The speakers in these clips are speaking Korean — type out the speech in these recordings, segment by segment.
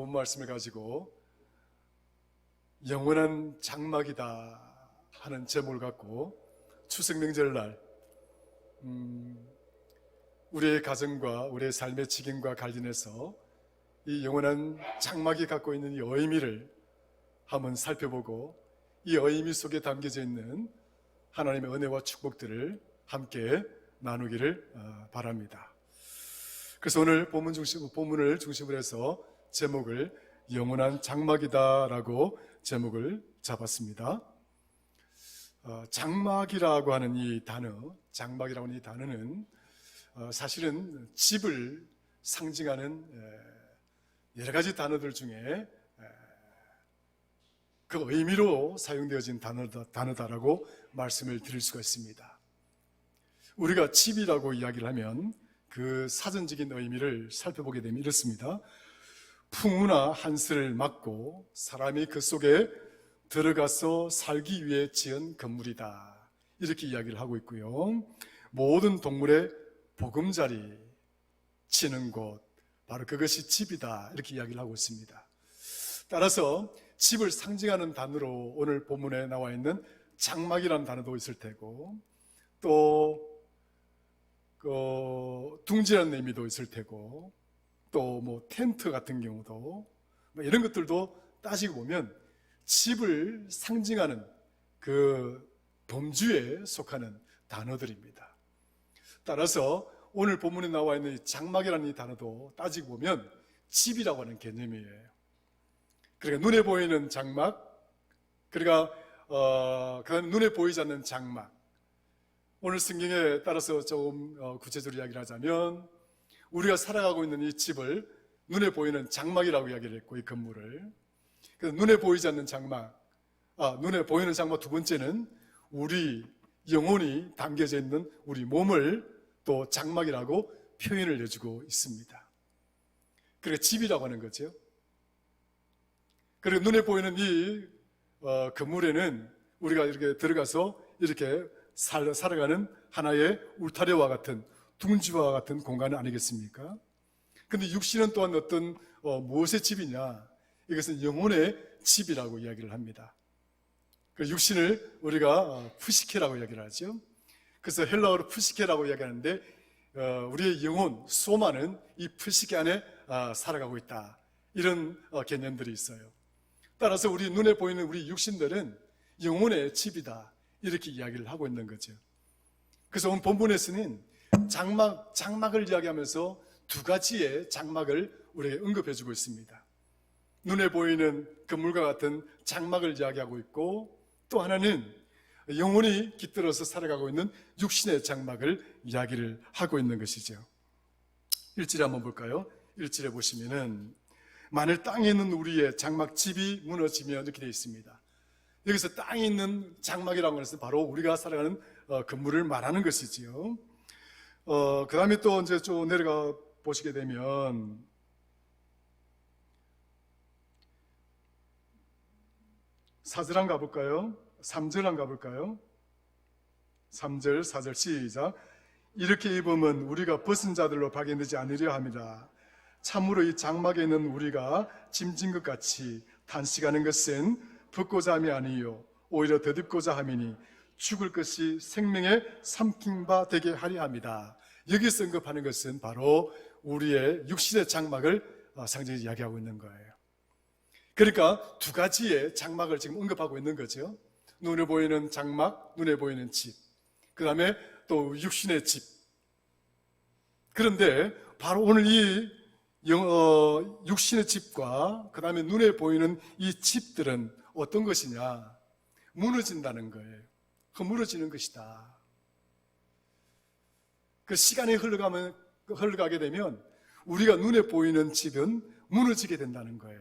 본 말씀을 가지고 영원한 장막이다 하는 제목을 갖고 추석 명절날 우리의 가정과 우리의 삶의 지경과 관련해서 이 영원한 장막이 갖고 있는 이 의미를 한번 살펴보고 이 의미 속에 담겨져 있는 하나님의 은혜와 축복들을 함께 나누기를 바랍니다. 그래서 오늘 본문을 중심으로 해서 제목을 영원한 장막이다라고 제목을 잡았습니다. 장막이라고 하는 이 단어, 장막이라고 하는 이 단어는 사실은 집을 상징하는 여러 가지 단어들 중에 그 의미로 사용되어진 단어다라고 말씀을 드릴 수가 있습니다. 우리가 집이라고 이야기를 하면 그 사전적인 의미를 살펴보게 되면 이렇습니다. 풍우나 한스를 막고 사람이 그 속에 들어가서 살기 위해 지은 건물이다, 이렇게 이야기를 하고 있고요. 모든 동물의 보금자리 치는 곳, 바로 그것이 집이다, 이렇게 이야기를 하고 있습니다. 따라서 집을 상징하는 단어로 오늘 본문에 나와 있는 장막이라는 단어도 있을 테고, 또 둥지라는 의미도 있을 테고, 또 뭐 텐트 같은 경우도 이런 것들도 따지고 보면 집을 상징하는 그 범주에 속하는 단어들입니다. 따라서 오늘 본문에 나와 있는 이 장막이라는 이 단어도 따지고 보면 집이라고 하는 개념이에요. 그러니까 눈에 보이는 장막, 그러니까 그건 눈에 보이지 않는 장막. 오늘 성경에 따라서 조금 구체적으로 이야기를 하자면 우리가 살아가고 있는 이 집을 눈에 보이는 장막이라고 이야기를 했고, 이 건물을. 그래서 눈에 보이지 않는 장막, 눈에 보이는 장막 두 번째는 우리 영혼이 담겨져 있는 우리 몸을 또 장막이라고 표현을 해주고 있습니다. 그러니까 집이라고 하는 거죠. 그리고 눈에 보이는 이 건물에는 우리가 이렇게 들어가서 이렇게 살아가는 하나의 울타리와 같은, 둥지와 같은 공간 아니겠습니까? 근데 육신은 또한 어떤 무엇의 집이냐? 이것은 영혼의 집이라고 이야기를 합니다. 그 육신을 우리가 푸시케라고 이야기를 하죠. 그래서 헬라어로 푸시케라고 이야기하는데 우리의 영혼, 소마는 이 푸시케 안에 살아가고 있다, 이런 개념들이 있어요. 따라서 우리 눈에 보이는 우리 육신들은 영혼의 집이다, 이렇게 이야기를 하고 있는 거죠. 그래서 오늘 본문에서는 장막을 이야기하면서 두 가지의 장막을 우리에게 언급해주고 있습니다. 눈에 보이는 건물과 같은 장막을 이야기하고 있고, 또 하나는 영혼이 깃들어서 살아가고 있는 육신의 장막을 이야기를 하고 있는 것이죠. 1절에 한번 볼까요? 1절에 보시면은 만일 땅에 있는 우리의 장막집이 무너지면, 이렇게 되어 있습니다. 여기서 땅에 있는 장막이라고 하는 것은 바로 우리가 살아가는 건물을 말하는 것이지요. 그 다음에 또 이제 좀 내려가 보시게 되면 4절 한번 가볼까요? 3절 한번 가볼까요? 3절, 4절 시작. 이렇게 입으면 우리가 벗은 자들로 박해되지 않으려 합니다. 참으로 이 장막에 있는 우리가 짐진 것 같이 탄식하는 것은 벗고자 함이 아니요 오히려 더듬고자 함이니 죽을 것이 생명의 삼킨 바 되게 하려 합니다. 여기서 언급하는 것은 바로 우리의 육신의 장막을 상징해서 이야기하고 있는 거예요. 그러니까 두 가지의 장막을 지금 언급하고 있는 거죠. 눈에 보이는 장막, 눈에 보이는 집, 그 다음에 또 육신의 집. 그런데 바로 오늘 이 육신의 집과 그 다음에 눈에 보이는 이 집들은 어떤 것이냐? 무너진다는 거예요. 허물어지는 것이다. 그 시간이 흘러가게 되면 우리가 눈에 보이는 집은 무너지게 된다는 거예요.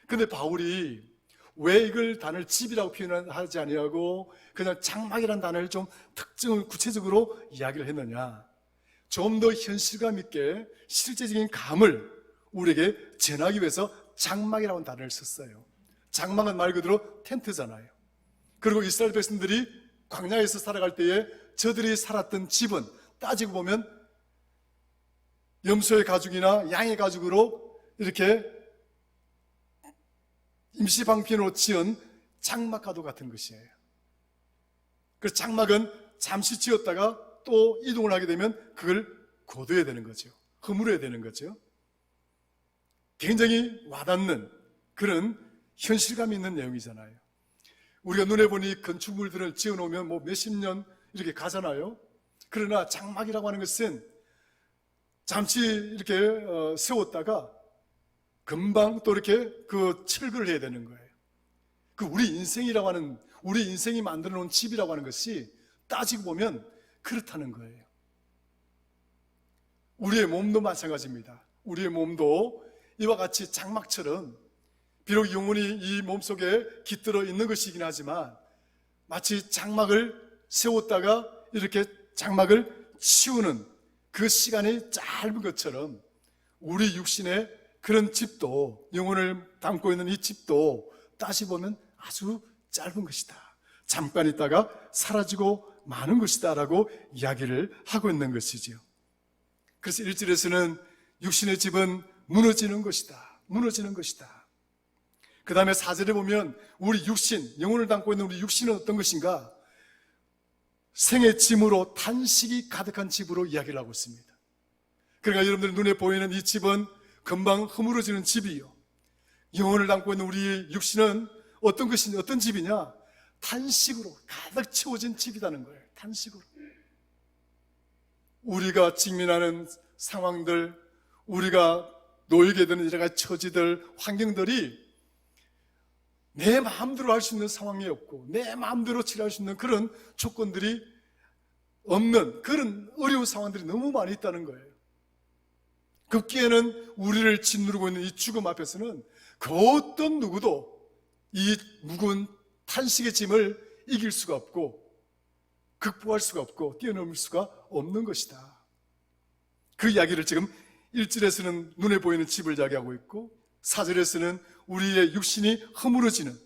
근데 바울이 왜 이걸 단어를 집이라고 표현하지 아니하고 그냥 장막이라는 단어를 좀 특정을 구체적으로 이야기를 했느냐? 좀 더 현실감 있게 실제적인 감을 우리에게 전하기 위해서 장막이라는 단어를 썼어요. 장막은 말 그대로 텐트잖아요. 그리고 이스라엘 백성들이 광야에서 살아갈 때에 저들이 살았던 집은 따지고 보면 염소의 가죽이나 양의 가죽으로 이렇게 임시방편으로 지은 장막과도 같은 것이에요. 그 장막은 잠시 지었다가 또 이동을 하게 되면 그걸 거둬야 되는 거죠. 허물어야 되는 거죠. 굉장히 와닿는 그런 현실감 있는 내용이잖아요. 우리가 눈에 보니 건축물들을 지어놓으면 뭐 몇십 년 이렇게 가잖아요. 그러나 장막이라고 하는 것은 잠시 이렇게 세웠다가 금방 또 이렇게 그 철거를 해야 되는 거예요. 그 우리 인생이라고 하는, 우리 인생이 만들어 놓은 집이라고 하는 것이 따지고 보면 그렇다는 거예요. 우리의 몸도 마찬가지입니다. 우리의 몸도 이와 같이 장막처럼 비록 영혼이 이 몸속에 깃들어 있는 것이긴 하지만 마치 장막을 세웠다가 이렇게 장막을 치우는 그 시간이 짧은 것처럼 우리 육신의 그런 집도, 영혼을 담고 있는 이 집도 따지보면 아주 짧은 것이다. 잠깐 있다가 사라지고 마는 것이다 라고 이야기를 하고 있는 것이지요. 그래서 1절에서는 육신의 집은 무너지는 것이다. 무너지는 것이다. 그 다음에 4절에 보면 우리 육신, 영혼을 담고 있는 우리 육신은 어떤 것인가? 생의 짐으로 탄식이 가득한 집으로 이야기를 하고 있습니다. 그러니까 여러분들 눈에 보이는 이 집은 금방 허물어지는 집이요. 영혼을 담고 있는 우리 육신은 어떤 것이냐, 어떤 집이냐? 탄식으로 가득 채워진 집이라는 거예요. 탄식으로. 우리가 직면하는 상황들, 우리가 놓이게 되는 여러 가지 처지들, 환경들이 내 마음대로 할 수 있는 상황이 없고 내 마음대로 치료할 수 있는 그런 조건들이 없는 그런 어려운 상황들이 너무 많이 있다는 거예요. 급기에는 우리를 짓누르고 있는 이 죽음 앞에서는 그 어떤 누구도 이 무거운 탄식의 짐을 이길 수가 없고 극복할 수가 없고 뛰어넘을 수가 없는 것이다. 그 이야기를 지금 1절에서는 눈에 보이는 집을 이야기하고 있고 4절에서는 우리의 육신이 허물어지는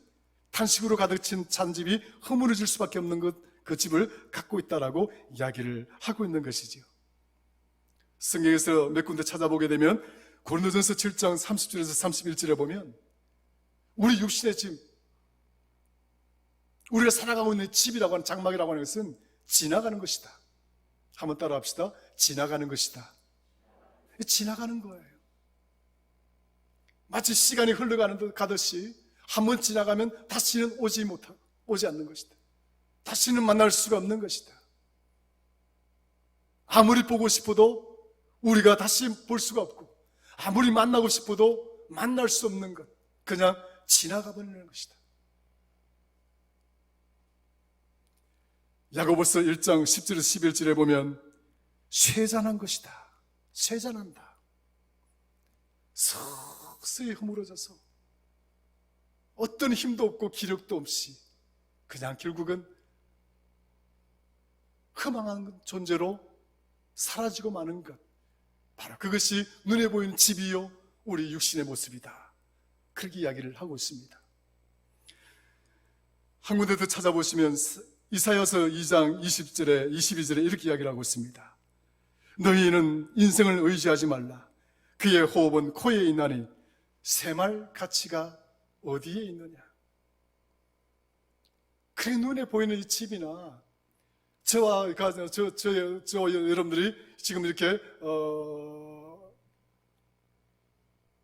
탄식으로 가득 찬 집이 허물어질 수밖에 없는 그 집을 갖고 있다라고 이야기를 하고 있는 것이지요. 성경에서 몇 군데 찾아보게 되면 고린도전서 7장 30절에서 31절에 보면 우리 육신의 집, 우리가 살아가고 있는 집이라고 하는 장막이라고 하는 것은 지나가는 것이다. 한번 따라 합시다. 지나가는 것이다. 지나가는 거예요. 마치 시간이 흘러가는 듯 가듯이 한번 지나가면 다시는 오지 않는 것이다. 다시는 만날 수가 없는 것이다. 아무리 보고 싶어도 우리가 다시 볼 수가 없고 아무리 만나고 싶어도 만날 수 없는 것, 그냥 지나가 버리는 것이다. 야고보서 1장 10절에서 11절에 보면 쇠잔한 것이다. 쇠잔한다. 서서히 허물어져서 어떤 힘도 없고 기력도 없이 그냥 결국은 허망한 존재로 사라지고 마는 것, 바로 그것이 눈에 보이는 집이요 우리 육신의 모습이다. 그렇게 이야기를 하고 있습니다. 한 군데 더 찾아보시면 이사야서 2장 20절에 22절에 이렇게 이야기를 하고 있습니다. 너희는 인생을 의지하지 말라. 그의 호흡은 코에 있나니 새말 가치가 어디에 있느냐. 그의 눈에 보이는 이 집이나 저와 여러분들이 지금 이렇게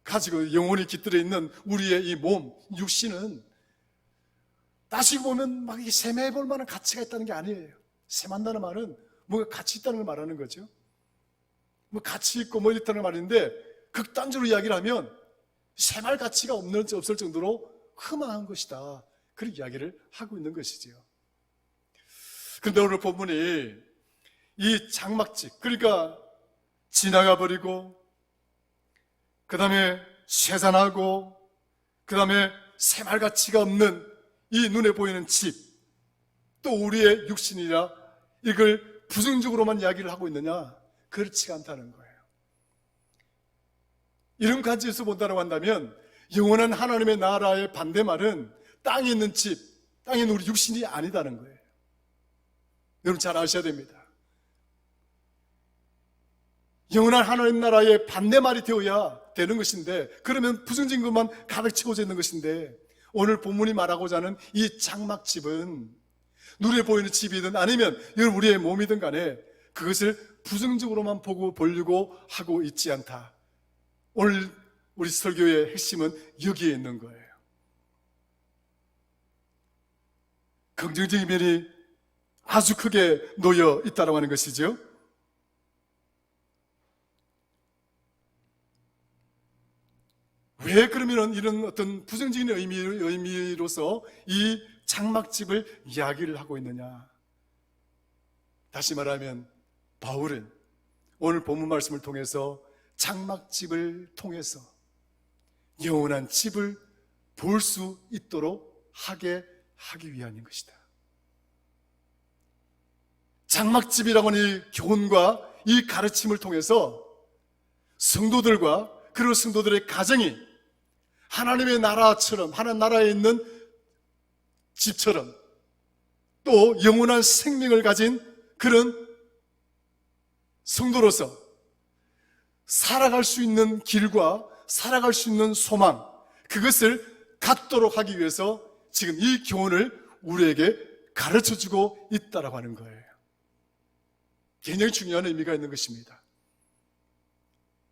가지고 영혼이 깃들어 있는 우리의 이 몸, 육신은 따지고 보면 막 이게 셈해 볼 만한 가치가 있다는 게 아니에요. 셈한다는 말은 뭔가 가치 있다는 걸 말하는 거죠. 뭐 가치 있고 뭐 있다는 말인데 극단적으로 이야기를 하면 셈할 가치가 없을 정도로 흠한 것이다. 그런 이야기를 하고 있는 것이지요. 그런데 오늘 본문이 이 장막집, 그러니까 지나가 버리고 그 다음에 쇠잔하고 그 다음에 셈할 가치가 없는 이 눈에 보이는 집, 또 우리의 육신이라 이걸 부정적으로만 이야기를 하고 있느냐? 그렇지가 않다는 거예요. 이런 관점에서 본다고 한다면 영원한 하나님의 나라의 반대말은 땅에 있는 집, 땅에 있는 우리 육신이 아니다는 거예요. 여러분 잘 아셔야 됩니다. 영원한 하나님 나라의 반대말이 되어야 되는 것인데, 그러면 부정적인 것만 가득 채워져 있는 것인데, 오늘 본문이 말하고자 하는 이 장막집은 눈에 보이는 집이든 아니면 우리의 몸이든 간에 그것을 부정적으로만 보려고 하고 있지 않다. 오늘 우리 설교의 핵심은 여기에 있는 거예요. 긍정적인 면이 아주 크게 놓여 있다고 하는 것이죠. 왜 그러면 이런 어떤 부정적인 의미로서 이 장막집을 이야기를 하고 있느냐? 다시 말하면 바울은 오늘 본문 말씀을 통해서 장막집을 통해서 영원한 집을 볼 수 있도록 하기 위함인 것이다. 장막집이라고 하는 이 교훈과 이 가르침을 통해서 성도들과 그리고 성도들의 가정이 하나님의 나라처럼, 하나님 나라에 있는 집처럼 또 영원한 생명을 가진 그런 성도로서 살아갈 수 있는 길과 살아갈 수 있는 소망, 그것을 갖도록 하기 위해서 지금 이 교훈을 우리에게 가르쳐주고 있다라고 하는 거예요. 굉장히 중요한 의미가 있는 것입니다.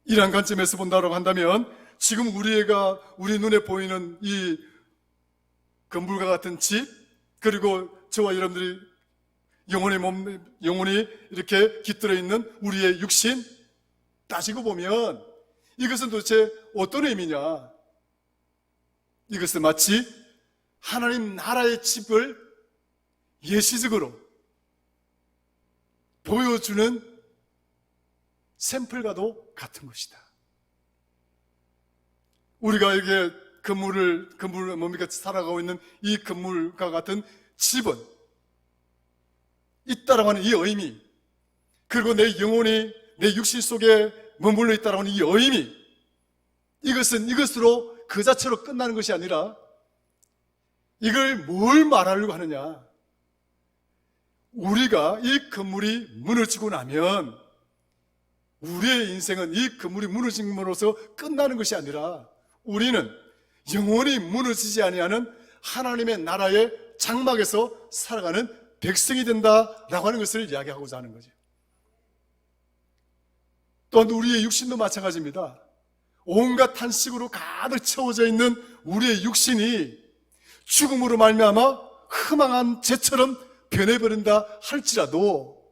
이러한 관점에서 본다고 한다면 지금 우리 눈에 보이는 이 건물과 같은 집, 그리고 저와 여러분들이 영혼이 이렇게 깃들어 있는 우리의 육신, 따지고 보면 이것은 도대체 어떤 의미냐? 이것은 마치 하나님 나라의 집을 예시적으로 보여주는 샘플과도 같은 것이다. 우리가 이게 건물을 뭡니까? 살아가고 있는 이 건물과 같은 집은 있다라고 하는 이 의미, 그리고 내 영혼이 내 육신 속에 머물러 있다라고 하는 이 의미, 이것은 이것으로 그 자체로 끝나는 것이 아니라 이걸 뭘 말하려고 하느냐? 우리가 이 건물이 무너지고 나면 우리의 인생은 이 건물이 무너짐으로써 끝나는 것이 아니라 우리는 영원히 무너지지 아니하는 하나님의 나라의 장막에서 살아가는 백성이 된다라고 하는 것을 이야기하고자 하는 거죠. 또한 우리의 육신도 마찬가지입니다. 온갖 탄식으로 가득 채워져 있는 우리의 육신이 죽음으로 말미암아 흠망한 재처럼 변해버린다 할지라도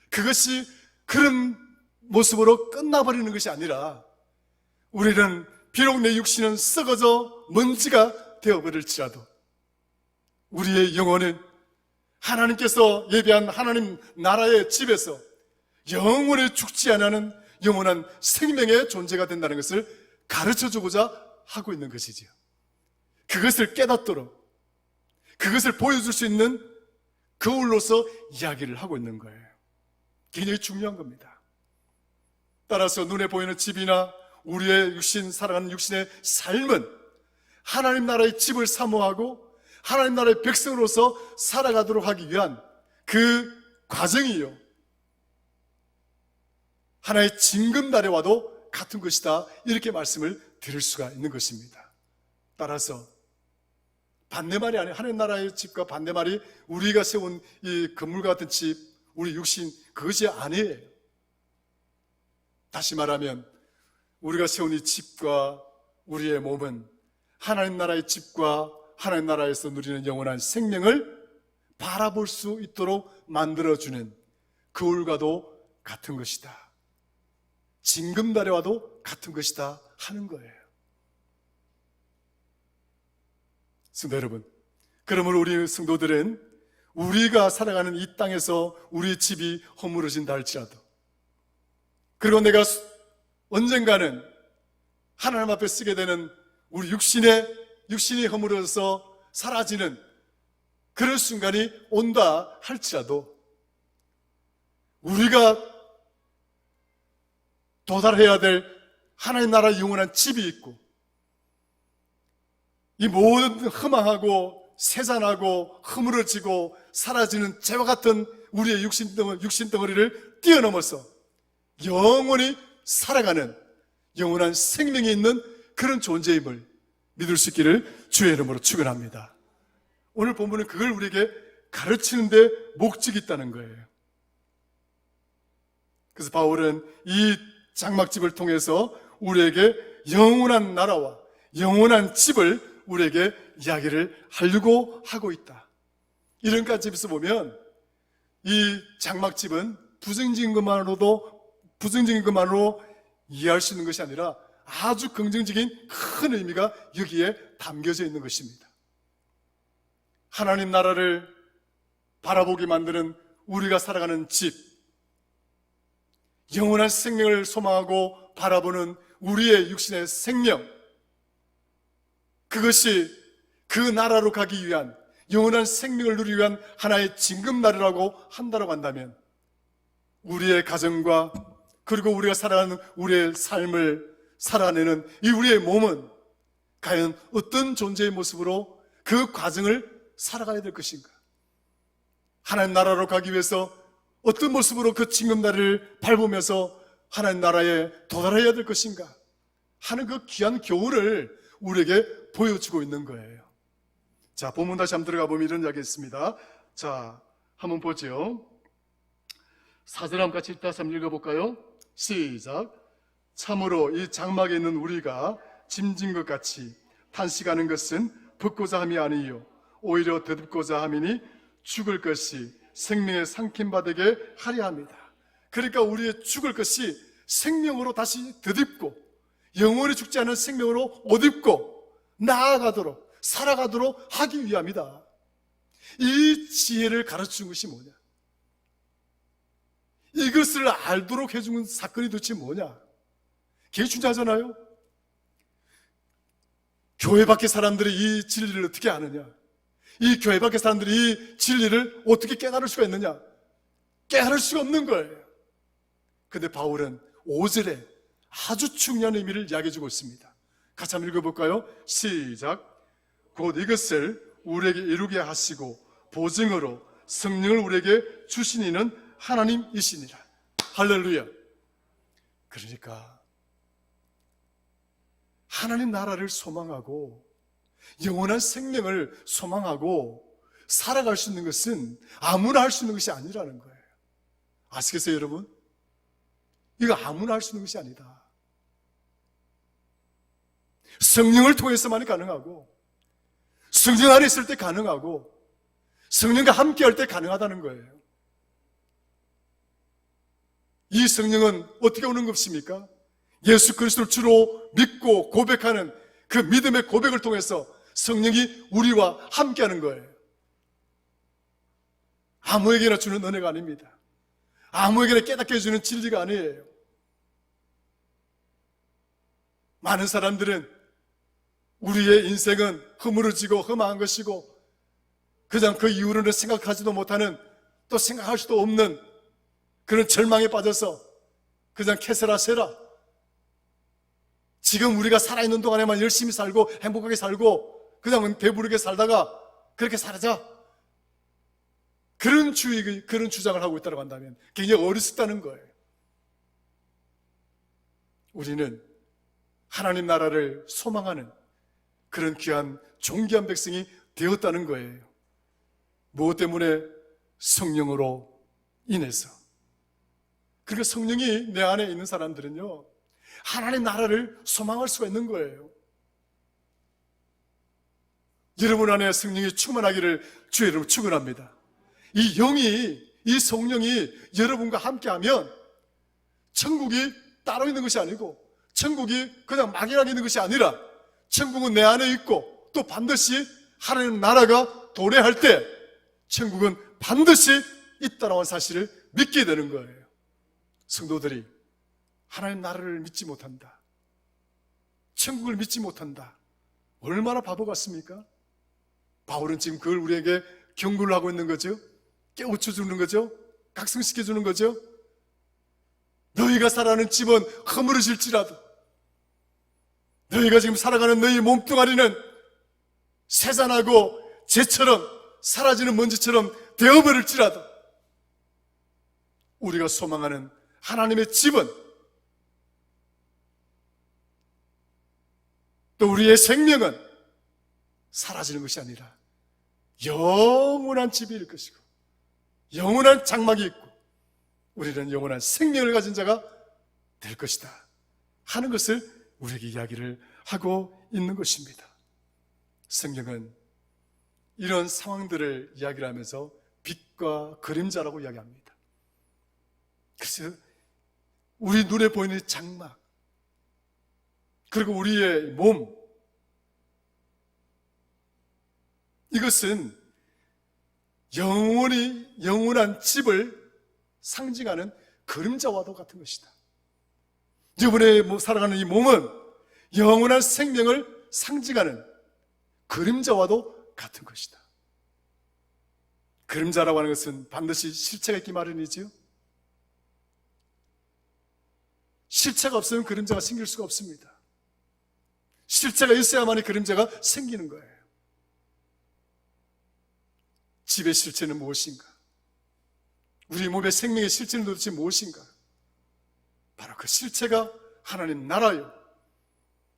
그것이 그런 모습으로 끝나버리는 것이 아니라 우리는 비록 내 육신은 썩어져 먼지가 되어버릴지라도 우리의 영혼은 하나님께서 예비한 하나님 나라의 집에서 영원히 죽지 않는 영원한 생명의 존재가 된다는 것을 가르쳐주고자 하고 있는 것이지요. 그것을 깨닫도록 그것을 보여줄 수 있는 거울로서 이야기를 하고 있는 거예요. 굉장히 중요한 겁니다. 따라서 눈에 보이는 집이나 우리의 육신, 살아가는 육신의 삶은 하나님 나라의 집을 사모하고 하나님 나라의 백성으로서 살아가도록 하기 위한 그 과정이요, 하나의 징검다리와도 같은 것이다, 이렇게 말씀을 드릴 수가 있는 것입니다. 따라서 반대말이 아니에요. 하나님 나라의 집과 반대말이 우리가 세운 이 건물과 같은 집, 우리 육신, 그것이 아니에요. 다시 말하면 우리가 세운 이 집과 우리의 몸은 하나님 나라의 집과 하나님 나라에서 누리는 영원한 생명을 바라볼 수 있도록 만들어주는 거울과도 같은 것이다, 징검다리와도 같은 것이다 하는 거예요. 성도 여러분, 그러므로 우리 성도들은 우리가 살아가는 이 땅에서 우리 집이 허물어진다 할지라도, 그리고 내가 언젠가는 하나님 앞에 쓰게 되는 우리 육신이 허물어져서 사라지는 그런 순간이 온다 할지라도 우리가 도달해야 될 하나님 나라의 영원한 집이 있고, 이 모든 허망하고 세잔하고 허물어지고 사라지는 재와 같은 우리의 육신 덩어리를 뛰어넘어서 영원히 살아가는 영원한 생명이 있는 그런 존재임을 믿을 수 있기를 주의 이름으로 축원합니다. 오늘 본문은 그걸 우리에게 가르치는 데 목적이 있다는 거예요. 그래서 바울은 이 장막집을 통해서 우리에게 영원한 나라와 영원한 집을 우리에게 이야기를 하려고 하고 있다. 이런 관점에서 보면 이 장막집은 부정적인 것만으로 이해할 수 있는 것이 아니라 아주 긍정적인 큰 의미가 여기에 담겨져 있는 것입니다. 하나님 나라를 바라보게 만드는 우리가 살아가는 집, 영원한 생명을 소망하고 바라보는 우리의 육신의 생명, 그것이 그 나라로 가기 위한 영원한 생명을 누리기 위한 하나의 징검다리라고 한다고 한다면 우리의 가정과 그리고 우리가 살아가는 우리의 삶을 살아내는 이 우리의 몸은 과연 어떤 존재의 모습으로 그 과정을 살아가야 될 것인가? 하나님 나라로 가기 위해서 어떤 모습으로 그 징검다리를 밟으면서 하나님 나라에 도달해야 될 것인가 하는 그 귀한 교훈을 우리에게 보여주고 있는 거예요. 자, 본문 다시 한번 들어가 보면 이런 이야기 있습니다. 자, 한번 보죠. 4절 한번 같이 다시 한번 읽어볼까요? 시작. 참으로 이 장막에 있는 우리가 짐진 것 같이 탄식하는 것은 벗고자 함이 아니요 오히려 더듬고자 함이니 죽을 것이 생명의 상킴받게 하려 합니다. 그러니까 우리의 죽을 것이 생명으로 다시 더듬고 영원히 죽지 않은 생명으로 옷 입고 나아가도록 살아가도록 하기 위함이다. 이 지혜를 가르치는 것이 뭐냐? 이것을 알도록 해주는 사건이 도대체 뭐냐? 그게 중요하잖아요. 교회 밖의 사람들이 이 진리를 어떻게 아느냐? 이 교회 밖의 사람들이 이 진리를 어떻게 깨달을 수가 있느냐? 깨달을 수가 없는 거예요. 근데 바울은 5절에 아주 중요한 의미를 이야기해주고 있습니다. 같이 한번 읽어볼까요? 시작. 곧 이것을 우리에게 이루게 하시고 보증으로 성령을 우리에게 주신 이는 하나님이시니라. 할렐루야. 그러니까 하나님 나라를 소망하고 영원한 생명을 소망하고 살아갈 수 있는 것은 아무나 할 수 있는 것이 아니라는 거예요. 아시겠어요, 여러분? 이거 아무나 할 수 있는 것이 아니다. 성령을 통해서만이 가능하고 성령 안에 있을 때 가능하고 성령과 함께 할 때 가능하다는 거예요. 이 성령은 어떻게 오는 것입니까? 예수 그리스도를 주로 믿고 고백하는 그 믿음의 고백을 통해서 성령이 우리와 함께 하는 거예요. 아무에게나 주는 은혜가 아닙니다. 아무에게나 깨닫게 해주는 진리가 아니에요. 많은 사람들은 우리의 인생은 허물어지고 험한 것이고 그냥 그 이후로는 생각하지도 못하는 또 생각할 수도 없는 그런 절망에 빠져서 그냥 캐세라 세라 지금 우리가 살아있는 동안에만 열심히 살고 행복하게 살고 그냥 배부르게 살다가 그렇게 살자 그런 주장을 하고 있다고 한다면 굉장히 어리석다는 거예요. 우리는 하나님 나라를 소망하는 그런 귀한 존귀한 백성이 되었다는 거예요. 무엇 때문에? 성령으로 인해서. 그러니까 성령이 내 안에 있는 사람들은요 하나님 나라를 소망할 수가 있는 거예요. 여러분 안에 성령이 충만하기를 주의 이름으로 축원합니다. 이 영이, 이 성령이 여러분과 함께하면 천국이 따로 있는 것이 아니고 천국이 그냥 막연하게 있는 것이 아니라 천국은 내 안에 있고 또 반드시 하나님 나라가 도래할 때 천국은 반드시 있다라는 사실을 믿게 되는 거예요. 성도들이 하나님 나라를 믿지 못한다, 천국을 믿지 못한다, 얼마나 바보 같습니까? 바울은 지금 그걸 우리에게 경고를 하고 있는 거죠. 깨우쳐주는 거죠. 각성시켜주는 거죠. 너희가 살아가는 집은 허물어질지라도 너희가 지금 살아가는 너희 몸뚱아리는 새산하고 재처럼 사라지는 먼지처럼 되어버릴지라도 우리가 소망하는 하나님의 집은 또 우리의 생명은 사라지는 것이 아니라 영원한 집일 것이고 영원한 장막이 있고 우리는 영원한 생명을 가진 자가 될 것이다 하는 것을 우리에게 이야기를 하고 있는 것입니다. 성경은 이런 상황들을 이야기를 하면서 빛과 그림자라고 이야기합니다. 그래서 우리 눈에 보이는 장막, 그리고 우리의 몸, 이것은 영원한 집을 상징하는 그림자와도 같은 것이다. 이번에 살아가는 이 몸은 영원한 생명을 상징하는 그림자와도 같은 것이다. 그림자라고 하는 것은 반드시 실체가 있기 마련이지요. 실체가 없으면 그림자가 생길 수가 없습니다. 실체가 있어야만이 그림자가 생기는 거예요. 집의 실체는 무엇인가? 우리 몸의 생명의 실체는 도대체 무엇인가? 바로 그 실체가 하나님 나라요.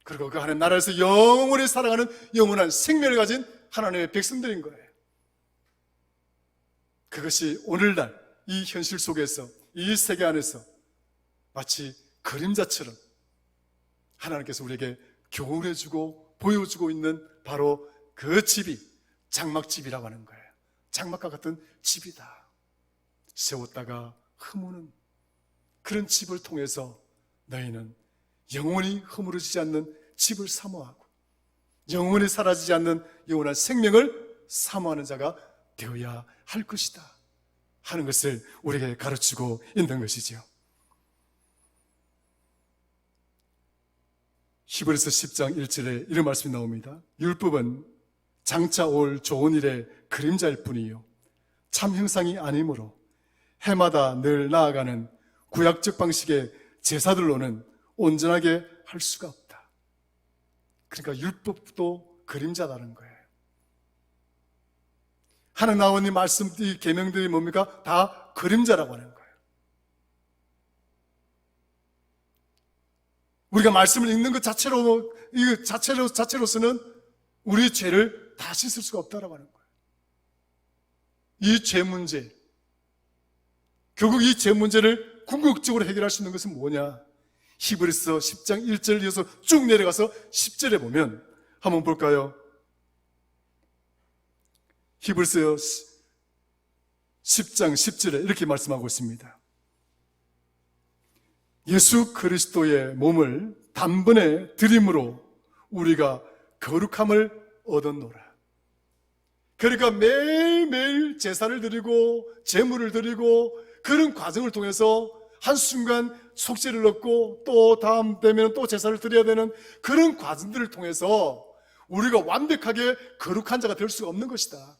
그리고 그 하나님 나라에서 영원히 살아가는 영원한 생명을 가진 하나님의 백성들인 거예요. 그것이 오늘날 이 현실 속에서, 이 세계 안에서 마치 그림자처럼 하나님께서 우리에게 교훈해주고 보여주고 있는 바로 그 집이 장막집이라고 하는 거예요. 장막과 같은 집이다. 세웠다가 허무는 그런 집을 통해서 너희는 영원히 허물어지지 않는 집을 사모하고 영원히 사라지지 않는 영원한 생명을 사모하는 자가 되어야 할 것이다 하는 것을 우리에게 가르치고 있는 것이지요. 히브리서 10장 1절에 이런 말씀이 나옵니다. 율법은 장차 올 좋은 일의 그림자일 뿐이요 참 형상이 아니므로 해마다 늘 나아가는 구약적 방식의 제사들로는 온전하게 할 수가 없다. 그러니까 율법도 그림자라는 거예요. 하나님 아버님 말씀, 이 계명들이 뭡니까? 다 그림자라고 하는 거예요. 우리가 말씀을 읽는 것 자체로서는 우리의 죄를 다 씻을 수가 없다라고 하는 거예요. 이 죄 문제, 결국 이 죄 문제를 궁극적으로 해결할 수 있는 것은 뭐냐? 히브리서 10장 1절 이어서 쭉 내려가서 10절에 보면 한번 볼까요? 히브리서 10장 10절에 이렇게 말씀하고 있습니다. 예수 그리스도의 몸을 단번에 드림으로 우리가 거룩함을 얻었노라. 그러니까 매일매일 제사를 드리고 제물을 드리고 그런 과정을 통해서 한순간 속죄를 얻고 또 다음 되면 또 제사를 드려야 되는 그런 과정들을 통해서 우리가 완벽하게 거룩한 자가 될 수가 없는 것이다.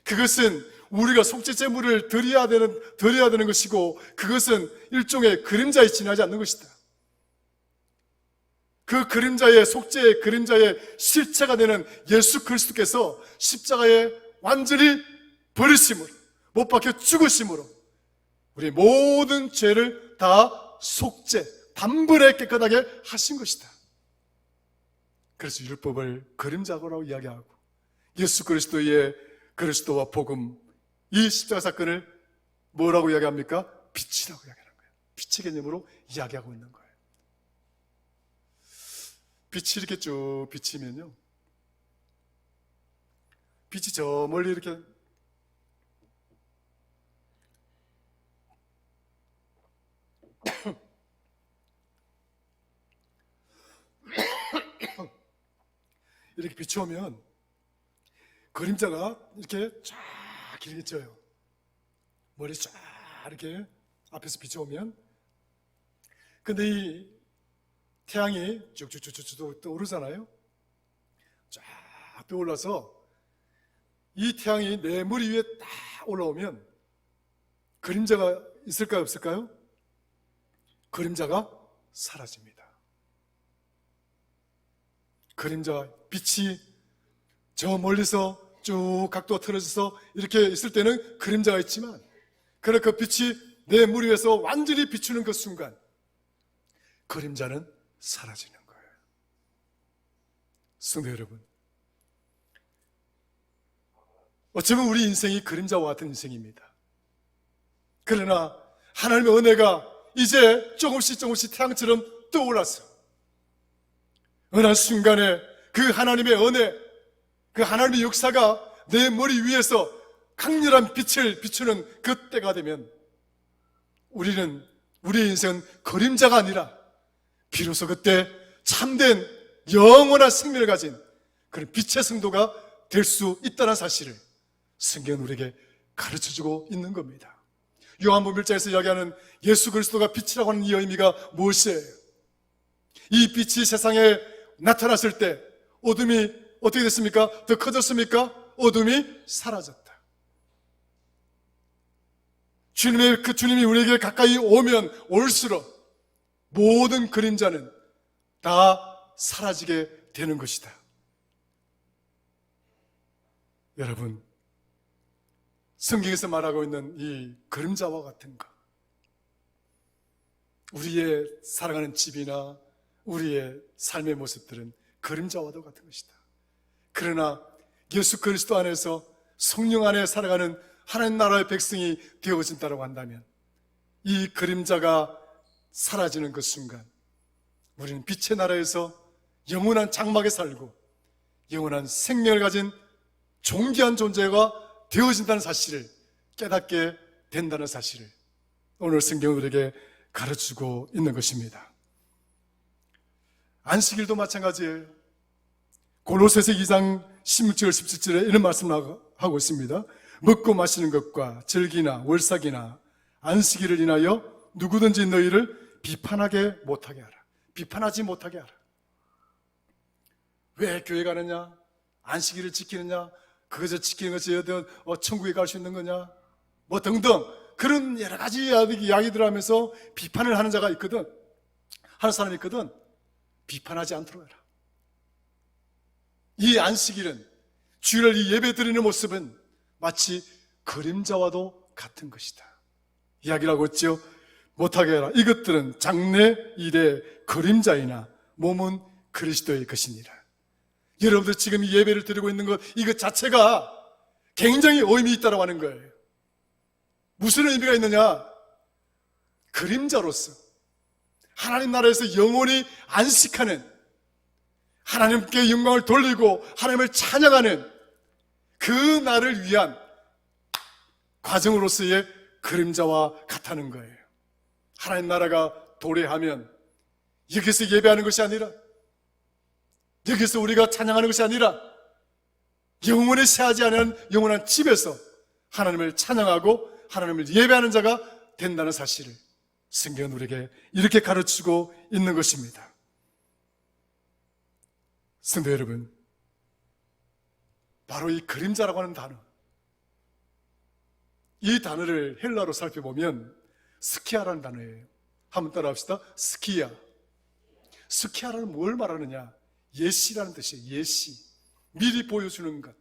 그것은 우리가 속죄 제물을 드려야 되는 것이고 그것은 일종의 그림자에 지나지 않는 것이다. 그 그림자의 속죄의 그림자의 실체가 되는 예수 그리스도께서 십자가에 완전히 버리심으로 못 박혀 죽으심으로 우리 모든 죄를 다 속죄 단번에 깨끗하게 하신 것이다. 그래서 율법을 그림자라고 이야기하고 예수 그리스도와 복음 이 십자가 사건을 뭐라고 이야기합니까? 빛이라고 이야기하는 거예요. 빛의 개념으로 이야기하고 있는 거예요. 빛이 이렇게 쭉 비치면요, 빛이 저 멀리 이렇게 이렇게 비추오면 그림자가 이렇게 쫙 길게 쪄요. 머리 쫙 이렇게 앞에서 비춰오면. 근데 이 태양이 쭉쭉쭉쭉 떠오르잖아요. 쫙 떠올라서 이 태양이 내 머리 위에 딱 올라오면 그림자가 있을까요? 없을까요? 그림자가 사라집니다. 그림자, 빛이 저 멀리서 쭉 각도가 틀어져서 이렇게 있을 때는 그림자가 있지만 그래 그 빛이 내 머리 위에서 완전히 비추는 그 순간 그림자는 사라지는 거예요. 성도 여러분, 어쩌면 우리 인생이 그림자와 같은 인생입니다. 그러나 하나님의 은혜가 이제 조금씩 태양처럼 떠올랐어. 어느 순간에 그 하나님의 은혜, 그 하나님의 역사가 내 머리 위에서 강렬한 빛을 비추는 그 때가 되면 우리의 인생은 그림자가 아니라 비로소 그때 참된 영원한 생명을 가진 그런 빛의 성도가 될 수 있다는 사실을 성경은 우리에게 가르쳐주고 있는 겁니다. 요한복음 1장에서 이야기하는 예수 그리스도가 빛이라고 하는 이 의미가 무엇이에요? 이 빛이 세상에 나타났을 때 어둠이 어떻게 됐습니까? 더 커졌습니까? 어둠이 사라졌다. 주님이 우리에게 가까이 오면 올수록 모든 그림자는 다 사라지게 되는 것이다. 여러분, 성경에서 말하고 있는 이 그림자와 같은 것, 우리의 살아가는 집이나 우리의 삶의 모습들은 그림자와도 같은 것이다. 그러나 예수 그리스도 안에서 성령 안에 살아가는 하나님 나라의 백성이 되어진다고 한다면 이 그림자가 사라지는 그 순간 우리는 빛의 나라에서 영원한 장막에 살고 영원한 생명을 가진 존귀한 존재가 되어진다는 사실을 깨닫게 된다는 사실을 오늘 성경은 우리에게 가르치고 있는 것입니다. 안식일도 마찬가지예요. 골로새서 2장 16절 17절에 이런 말씀을 하고 있습니다. 먹고 마시는 것과 절기나 월삭이나 안식일을 인하여 누구든지 너희를 비판하지 못하게 하라. 왜 교회 가느냐? 안식일을 지키느냐? 그것을 지키는 것이 천국에 갈 수 있는 거냐? 뭐 등등 그런 여러 가지 이야기들을 하면서 비판을 하는 자가 있거든. 하는 사람이 있거든. 비판하지 않도록 해라. 이 안식일은 주일날 이 예배 드리는 모습은 마치 그림자와도 같은 것이다. 이야기를 하고 있죠. 못하게 해라. 이것들은 장래 일의 그림자이나 몸은 그리스도의 것이니라. 여러분들 지금 이 예배를 드리고 있는 것 이것 자체가 굉장히 의미 있다고 하는 거예요. 무슨 의미가 있느냐? 그림자로서 하나님 나라에서 영원히 안식하는, 하나님께 영광을 돌리고 하나님을 찬양하는 그 날을 위한 과정으로서의 그림자와 같다는 거예요. 하나님 나라가 도래하면 여기서 예배하는 것이 아니라, 여기서 우리가 찬양하는 것이 아니라 영원히 새하지 않은 영원한 집에서 하나님을 찬양하고 하나님을 예배하는 자가 된다는 사실을 성경은 우리에게 이렇게 가르치고 있는 것입니다. 성도 여러분, 바로 이 그림자라고 하는 단어, 이 단어를 헬라어로 살펴보면 스키아라는 단어예요. 한번 따라합시다. 스키아. 스키아라는 뭘 말하느냐? 예시라는 뜻이에요. 예시. 미리 보여주는 것.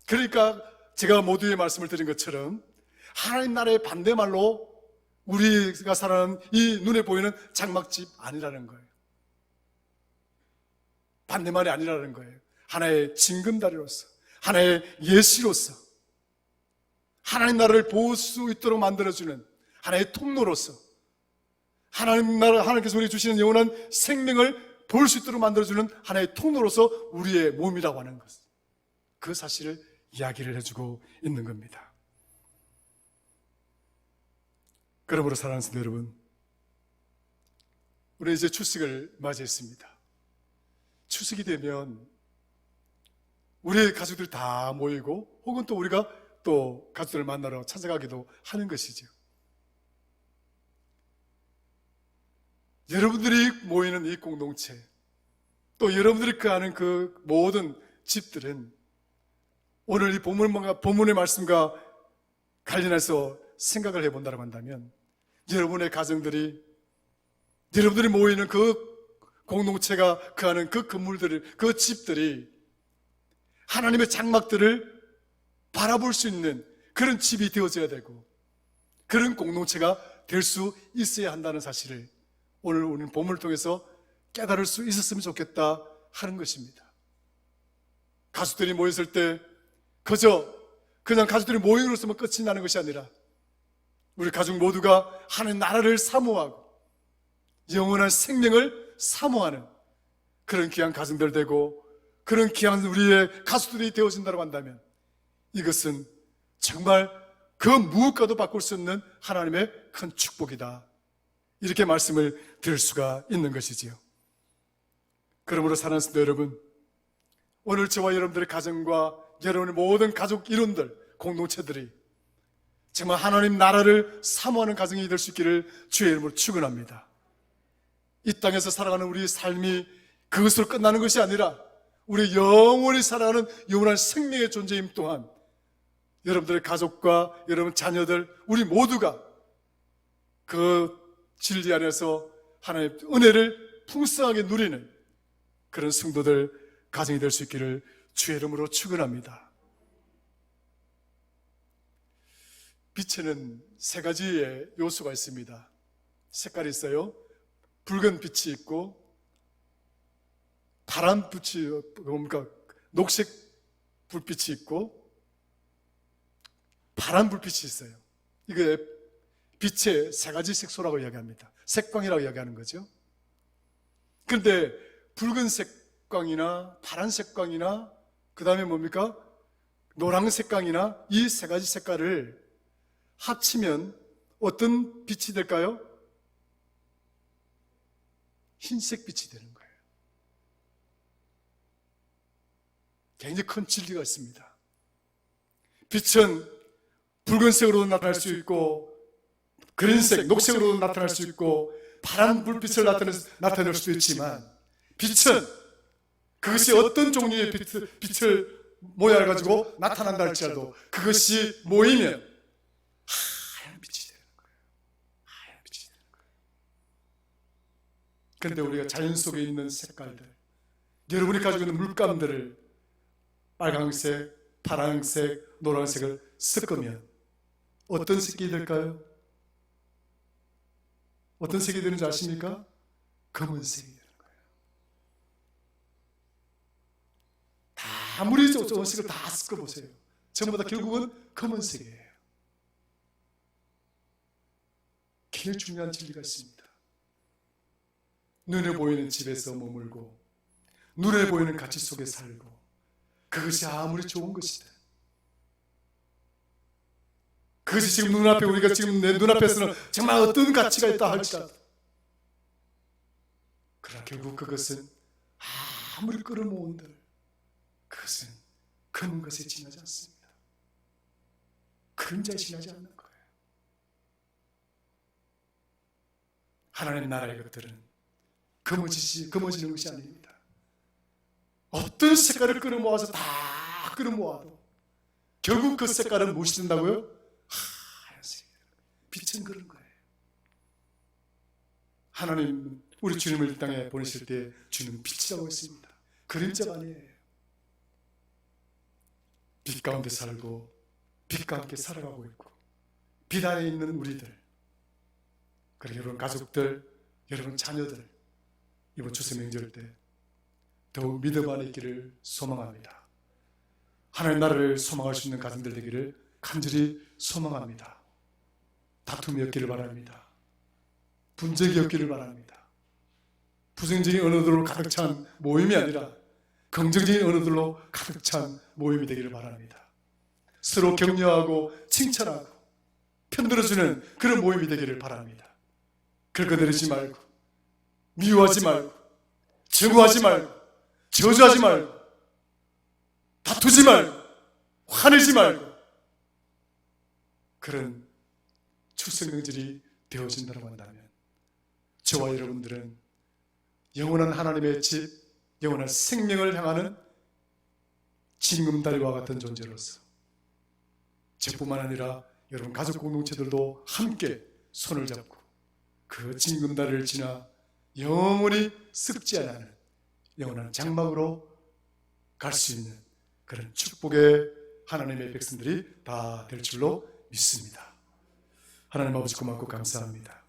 그러니까 제가 모두의 말씀을 드린 것처럼 하나님 나라의 반대말로 우리가 살아가는 이 눈에 보이는 장막집 아니라는 거예요. 반대말이 아니라는 거예요. 하나의 징검다리로서, 하나의 예시로서, 하나님 나라를 볼 수 있도록 만들어주는 하나의 통로로서, 하나님 나라, 하나님께서 우리에게 주시는 영원한 생명을 볼 수 있도록 만들어주는 하나의 통로로서 우리의 몸이라고 하는 것, 그 사실을 이야기를 해주고 있는 겁니다. 그러므로 사랑하는 성도 여러분, 우리 이제 추석을 맞이했습니다. 추석이 되면 우리의 가족들 다 모이고 혹은 또 우리가 또 가족들을 만나러 찾아가기도 하는 것이죠. 여러분들이 모이는 이 공동체, 또 여러분들이 아는 그 모든 집들은 오늘 이 본문의 말씀과 관련해서 생각을 해본다고 한다면 여러분의 가정들이, 여러분들이 모이는 그 공동체가 그하는 그 건물들을, 그 집들이 하나님의 장막들을 바라볼 수 있는 그런 집이 되어져야 되고 그런 공동체가 될 수 있어야 한다는 사실을 오늘 우리는 본문을 통해서 깨달을 수 있었으면 좋겠다 하는 것입니다. 가족들이 모였을 때 그냥 가족들이 모임으로서만 끝이 나는 것이 아니라 우리 가족 모두가 하나님 나라를 사모하고 영원한 생명을 사모하는 그런 귀한 가정들 되고 그런 귀한 우리의 가족들이 되어진다고 한다면 이것은 정말 그 무엇과도 바꿀 수 없는 하나님의 큰 축복이다. 이렇게 말씀을 드릴 수가 있는 것이지요. 그러므로 사랑하는 성도 여러분, 오늘 저와 여러분들의 가정과 여러분의 모든 가족 이론들, 공동체들이 정말 하나님 나라를 사모하는 가정이 될 수 있기를 주의 이름으로 축원합니다. 이 땅에서 살아가는 우리의 삶이 그것으로 끝나는 것이 아니라 우리 영원히 살아가는 영원한 생명의 존재임 또한 여러분들의 가족과 여러분 자녀들 우리 모두가 그 진리 안에서 하나님의 은혜를 풍성하게 누리는 그런 성도들 가정이 될 수 있기를 주의 이름으로 축원합니다. 빛에는 세 가지의 요소가 있습니다. 색깔이 있어요. 붉은 빛이 있고 파란 빛이 뭡니까? 녹색 불빛이 있고 파란 불빛이 있어요. 이게 빛의 세 가지 색소라고 이야기합니다. 색광이라고 이야기하는 거죠. 그런데 붉은 색광이나 파란 색광이나 그 다음에 뭡니까? 노란 색광이나 이 세 가지 색깔을 합치면 어떤 빛이 될까요? 흰색 빛이 되는 거예요. 굉장히 큰 진리가 있습니다. 빛은 붉은색으로 나타날 수 있고 그린색, 녹색으로 나타날 수 있고 파란 불빛을 나타낼 수도 있지만 빛은 그것이 어떤 종류의 빛을 모양을 가지고 나타난다 할지라도 그것이 모이면 하얀 빛이 되는 거예요. 하얀 빛이 되는 거예요. 그런데 우리가 자연 속에 있는 색깔들, 여러분이 가지고 있는 물감들을 빨강색, 파란색, 노란색을 섞으면 어떤 색이 될까요? 어떤 색이 되는지 아십니까? 검은색이 되는 거예요. 아무리 좋은 색을 다 섞어보세요. 전부 다 결국은 검은색이에요. 굉장히 중요한 진리가 있습니다. 눈에 보이는 집에서 머물고 눈에 보이는 가치 속에 살고 그것이 아무리 좋은 것이든 그것이 지금 눈앞에 우리가 지금 내 눈앞에서는 정말 어떤 가치가 있다 할지라도 그러나 결국 그것은 아무리 끌어모은들 그것은 검은 것에 지나지 않습니다. 그림자에 지나지 않는 거예요. 하나님 나라의 것들은 검어지는 것이 아닙니다. 어떤 색깔을 끌어모아서 다 끌어모아도 결국 그 색깔은 무엇이 된다고요? 하얀색. 빛은 그런 거예요. 하나님 우리 주님을 이 땅에 보내실 때 주는 빛이라고 했습니다. 그림자가 아니에요. 빛 가운데 살고 빛과 함께 살아가고 있고 빛 안에 있는 우리들, 그리고 여러분 가족들, 여러분 자녀들 이번 추수 명절 때 더욱 믿음 안에 있기를 소망합니다. 하나님 나라를 소망할 수 있는 가정들 되기를 간절히 소망합니다. 다툼이 없기를 바랍니다. 분쟁이 없기를 바랍니다. 부정적인 언어들로 가득 찬 모임이 아니라 긍정적인 언어들로 가득 찬 모임이 되기를 바랍니다. 서로 격려하고 칭찬하고 편들어주는 그런 모임이 되기를 바랍니다. 긁어내리지 말고 미워하지 말고 증오하지 말고 저주하지 말고 다투지 말고 화내지 말고 그런 추석 명절이 되어진다고 한다면 저와 여러분들은 영원한 하나님의 집, 영원한 생명을 향하는 징금다리와 같은 존재로서 저뿐만 아니라 여러분 가족 공동체들도 함께 손을 잡고 그 징금다리를 지나 영원히 썩지 않는 영원한 장막으로 갈 수 있는 그런 축복의 하나님의 백성들이 다 될 줄로 믿습니다. 하나님 아버지 고맙고 감사합니다.